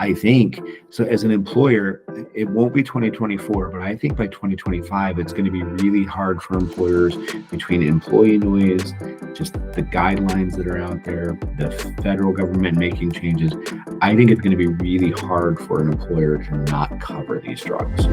I think so. As an employer, it won't be 2024, but I think by 2025, it's going to be really hard for employers between employee noise, just the guidelines that are out there, the federal government making changes. I think it's going to be really hard for an employer to not cover these drugs.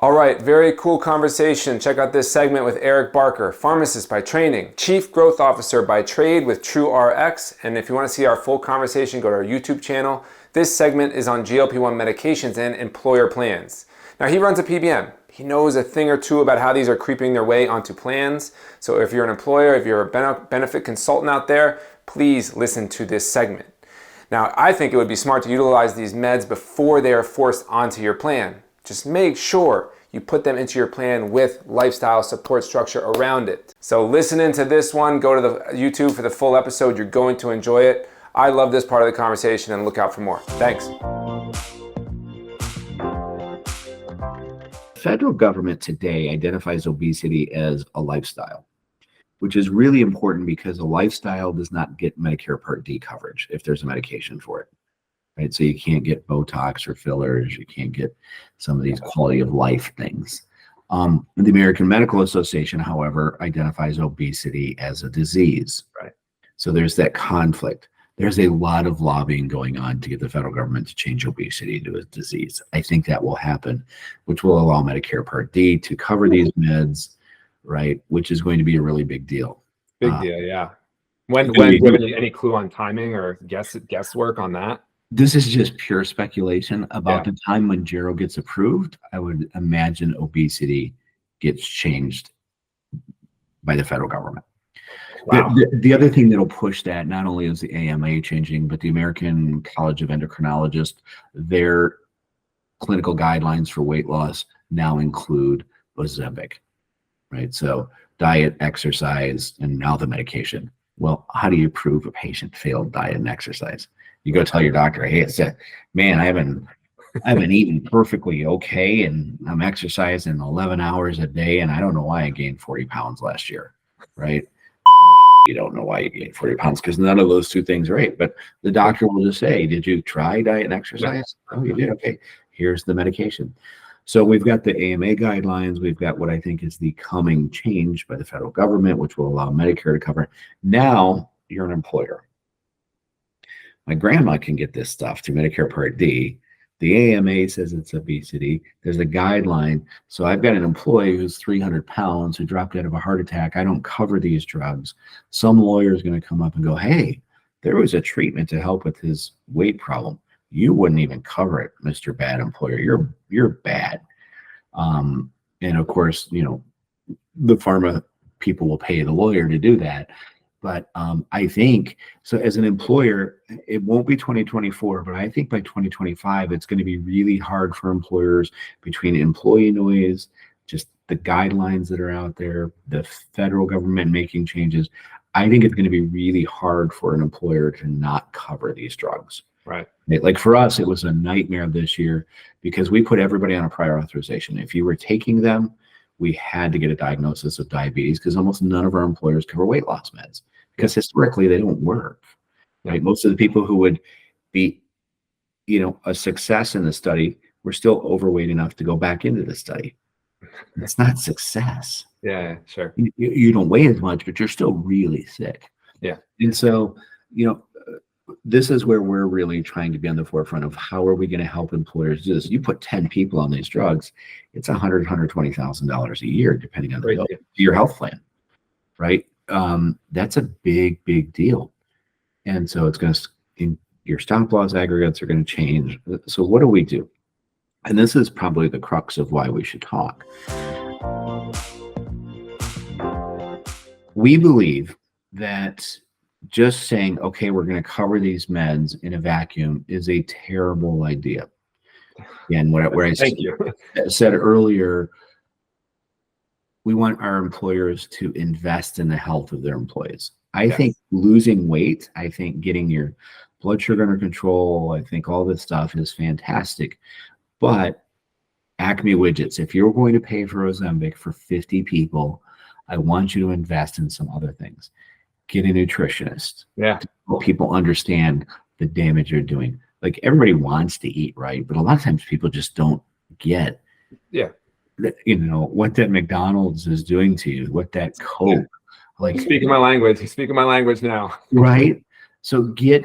All right, very cool conversation. Check out this segment with Eric Barker, pharmacist by training, chief growth officer by trade with TrueRx. And if you want to see our full conversation, go to our YouTube channel. This segment is on GLP-1 medications and employer plans. Now, he runs a PBM. He knows a thing or two about how these are creeping their way onto plans. So if you're an employer, if you're a benefit consultant out there, please listen to this segment. Now, I think it would be smart to utilize these meds before they are forced onto your plan. Just make sure you put them into your plan with lifestyle support structure around it. So listen into this one, go to the YouTube for the full episode. You're going to enjoy it. I love this part of the conversation and look out for more. Thanks. Federal government today identifies obesity as a lifestyle, which is really important because a lifestyle does not get Medicare Part D coverage if there's a medication for it. Right? So you can't get Botox or fillers. You can't get some of these quality of life things. The American Medical Association, however, identifies obesity as a disease. Right. So there's that conflict. There's a lot of lobbying going on to get the federal government to change obesity to a disease. I think that will happen, which will allow Medicare Part D to cover these meds, right? Which is going to be a really big deal. Big deal, yeah. When do you have any clue on timing or guesswork on that? This is just pure speculation. About the time when Gero gets approved, I would imagine obesity gets changed by the federal government. Wow. The other thing that'll push that, not only is the AMA changing, but the American College of Endocrinologists, their clinical guidelines for weight loss now include Ozempic, right? So diet, exercise, and now the medication. Well, how do you prove a patient failed diet and exercise? You go tell your doctor, hey, man, I haven't eaten perfectly okay, and I'm exercising 11 hours a day, and I don't know why I gained 40 pounds last year, right? You don't know why you gained 40 pounds because none of those two things are right. But the doctor will just say, did you try diet and exercise? Oh, you did? Okay, here's the medication. So we've got the AMA guidelines. We've got what I think is the coming change by the federal government, which will allow Medicare to cover. Now you're an employer. My grandma can get this stuff through Medicare Part D. The AMA says it's obesity. There's a guideline. So I've got an employee who's 300 pounds who dropped out of a heart attack. I don't cover these drugs. Some lawyer is going to come up and go, hey, there was a treatment to help with his weight problem. You wouldn't even cover it, Mr. Bad Employer. You're bad. And of course, you know, the pharma people will pay the lawyer to do that. But I think, so as an employer, it won't be 2024, but I think by 2025, it's going to be really hard for employers between employee noise, just the guidelines that are out there, the federal government making changes. I think it's going to be really hard for an employer to not cover these drugs. Right. Like for us, it was a nightmare this year because we put everybody on a prior authorization. If you were taking them, we had to get a diagnosis of diabetes because almost none of our employers cover weight loss meds because historically they don't work. Right? Most of the people who would be, you know, a success in the study were still overweight enough to go back into the study. It's not success. Yeah, sure. You don't weigh as much, but you're still really sick. Yeah. And so, you know, this is where we're really trying to be on the forefront of how are we going to help employers do this. You put 10 people on these drugs, it's $120,000 a year, depending on your health plan, right? That's a big, big deal. And so it's going to, your stop loss aggregates are going to change. So what do we do? And this is probably the crux of why we should talk. We believe that just saying, okay, we're going to cover these meds in a vacuum is a terrible idea. And where I said earlier, we want our employers to invest in the health of their employees. I think losing weight, I think getting your blood sugar under control, I think all this stuff is fantastic. But Acme Widgets, if you're going to pay for Ozempic for 50 people, I want you to invest in some other things. get a nutritionist. Yeah. To help people understand the damage they're doing. Like everybody wants to eat right, but a lot of times people just don't get, what that McDonald's is doing to you, what that Coke, like Speaking my language. Speaking my language now. right. So get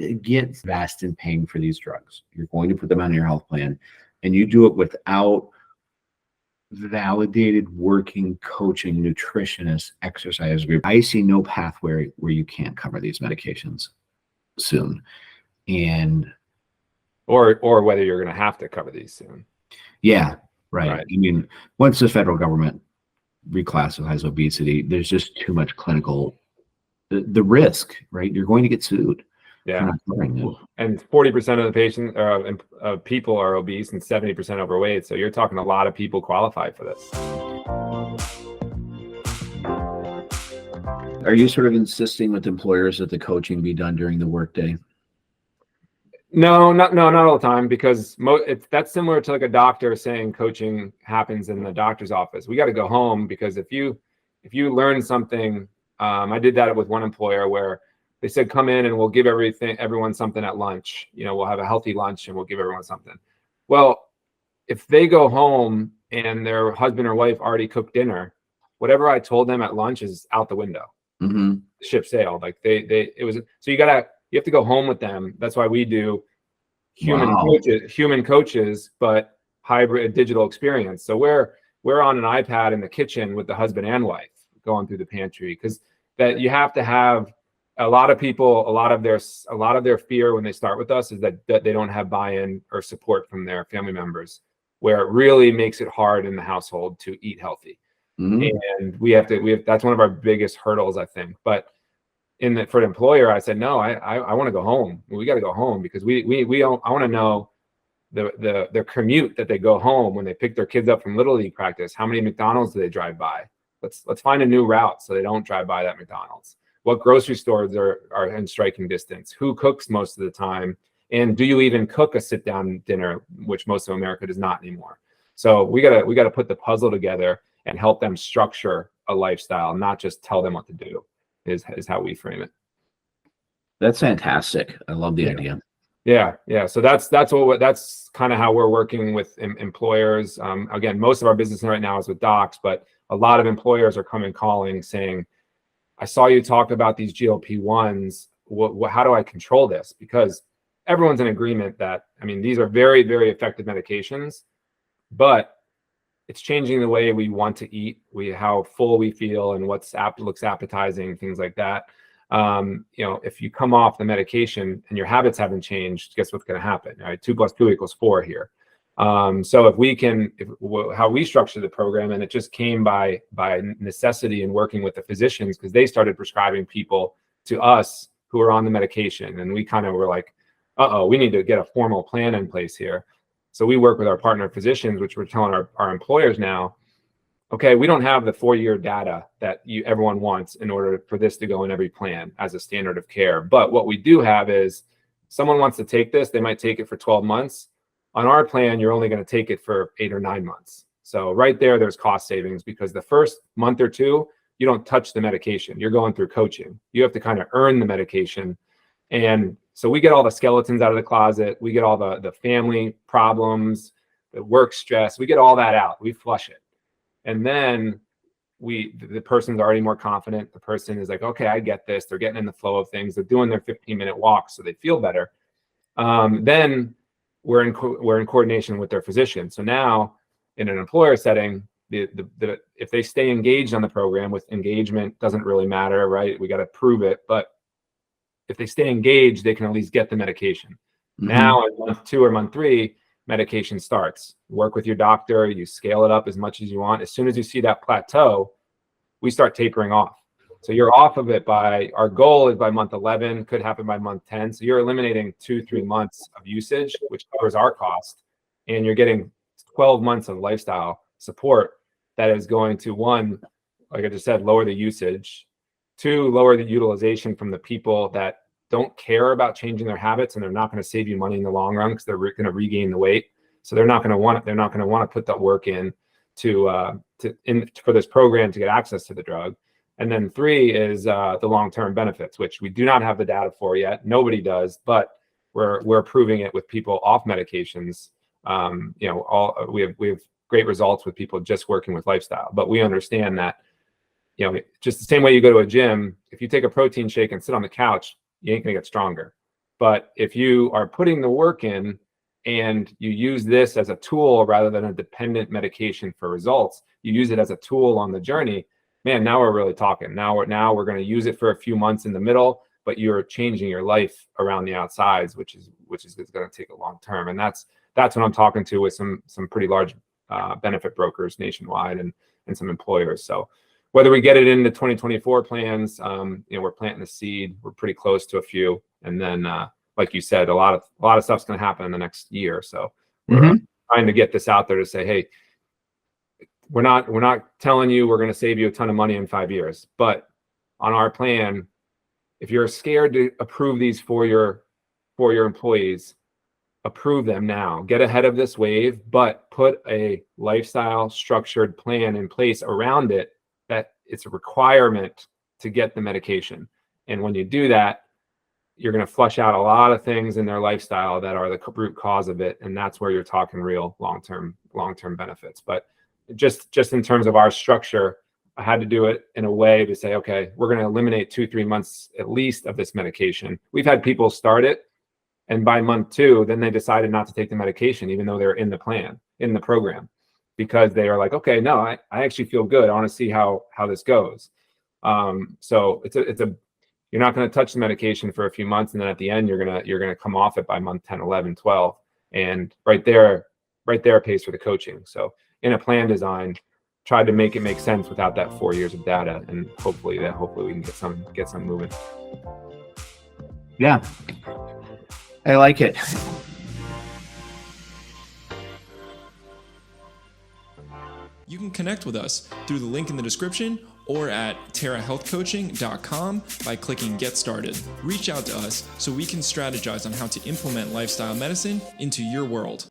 vast in paying for these drugs. You're going to put them on your health plan, and you do it without validated working coaching nutritionist exercise group. I see no pathway where you can't cover these medications soon. And or whether you're going to have to cover these soon. Yeah, right. I mean, once the federal government reclassifies obesity, there's just too much clinical the risk, right? You're going to get sued. Yeah. And 40% of the patients of people are obese and 70% overweight. So you're talking a lot of people qualify for this. Are you sort of insisting with employers that the coaching be done during the workday? No, not all the time, because that's similar to like a doctor saying coaching happens in the doctor's office. We got to go home, because if you learn something, I did that with one employer where they said, come in and we'll give everyone something at lunch. We'll have a healthy lunch and we'll give everyone something. Well, if they go home and their husband or wife already cooked dinner, whatever I told them at lunch is out the window. Mm-hmm. Ship sailed. Like so you have to go home with them. That's why we do human coaches, but hybrid digital experience. So we're on an iPad in the kitchen with the husband and wife going through the pantry, because that you have to have a lot of people, a lot of their fear when they start with us is that they don't have buy-in or support from their family members, where it really makes it hard in the household to eat healthy. Mm-hmm. And we have that's one of our biggest hurdles, I think. But for the employer, I said, no, I want to go home. We got to go home, because I want to know their commute that they go home when they pick their kids up from Little League practice. How many McDonald's do they drive by? Let's find a new route so they don't drive by that McDonald's. What grocery stores are in striking distance? Who cooks most of the time? And do you even cook a sit-down dinner, which most of America does not anymore? So we gotta put the puzzle together and help them structure a lifestyle, not just tell them what to do. Is how we frame it. That's fantastic. I love the idea. Yeah. So that's kind of how we're working with employers. Again, most of our business right now is with docs, but a lot of employers are calling saying, I saw you talk about these GLP-1s. How do I control this? Because everyone's in agreement that, these are very, very effective medications, but it's changing the way we want to eat, how full we feel, and looks appetizing, things like that. If you come off the medication and your habits haven't changed, guess what's going to happen? All right, 2 + 2 = 4 here. So how we structure the program, and it just came by necessity and working with the physicians, because they started prescribing people to us who are on the medication, and we kind of were like, we need to get a formal plan in place here. So we work with our partner physicians, which we're telling our employers now, okay, we don't have the 4-year data that everyone wants in order for this to go in every plan as a standard of care. But what we do have is, someone wants to take this, they might take it for 12 months. On our plan, you're only going to take it for 8 or 9 months. So right there's cost savings, because the first month or two, you don't touch the medication. You're going through coaching. You have to kind of earn the medication. And so we get all the skeletons out of the closet. We get all the family problems, the work stress. We get all that out. We flush it. And then the person's already more confident. The person is like, okay, I get this. They're getting in the flow of things. They're doing their 15-minute walks, so they feel better. Then we're in coordination with their physician. So now in an employer setting, if they stay engaged on the program, with engagement doesn't really matter, right? We got to prove it. But if they stay engaged, they can at least get the medication. Mm-hmm. Now in month 2 or month 3, medication starts. Work with your doctor, you scale it up as much as you want. As soon as you see that plateau, we start tapering off. So you're off of it our goal is by month 11, could happen by month 10. So you're eliminating 2-3 months of usage, which covers our cost. And you're getting 12 months of lifestyle support that is going to, 1, like I just said, lower the usage, 2, lower the utilization from the people that don't care about changing their habits, and they're not going to save you money in the long run, because they're going to regain the weight. So they're not going to want to put that work in for this program to get access to the drug. And then 3 is the long-term benefits, which we do not have the data for yet. Nobody does, but we're proving it with people off medications. We have great results with people just working with lifestyle. But we understand that, just the same way you go to a gym, if you take a protein shake and sit on the couch, you ain't gonna get stronger. But if you are putting the work in and you use this as a tool rather than a dependent medication for results, you use it as a tool on the journey, man, now we're really talking. Now we're going to use it for a few months in the middle, but you're changing your life around the outsides, which is going to take a long term. And that's what I'm talking to with some pretty large benefit brokers nationwide and some employers. So whether we get it in the 2024 plans, we're planting the seed. We're pretty close to a few, and then like you said, a lot of stuff's going to happen in the next year. So we're trying to get this out there to say, hey, we're not telling you we're going to save you a ton of money in 5 years, but on our plan, if you're scared to approve these for your employees, approve them now. Get ahead of this wave, but put a lifestyle structured plan in place around it that it's a requirement to get the medication. And when you do that, you're going to flush out a lot of things in their lifestyle that are the root cause of it, and that's where you're talking real long-term benefits. But just in terms of our structure, I had to do it in a way to say, okay, we're going to eliminate 2-3 months at least of this medication. We've had people start it, and by month 2, then they decided not to take the medication, even though they're in the program, because they are like, okay, no, I actually feel good. I want to see how this goes. So you're not going to touch the medication for a few months, and then at the end, you're gonna come off it by month 10, 11, 12, and right there pays for the coaching. So in a plan design, tried to make it make sense without that 4 years of data, and hopefully we can get some moving. Yeah, I like it. You can connect with us through the link in the description or at terrahealthcoaching.com by clicking Get Started. Reach out to us so we can strategize on how to implement lifestyle medicine into your world.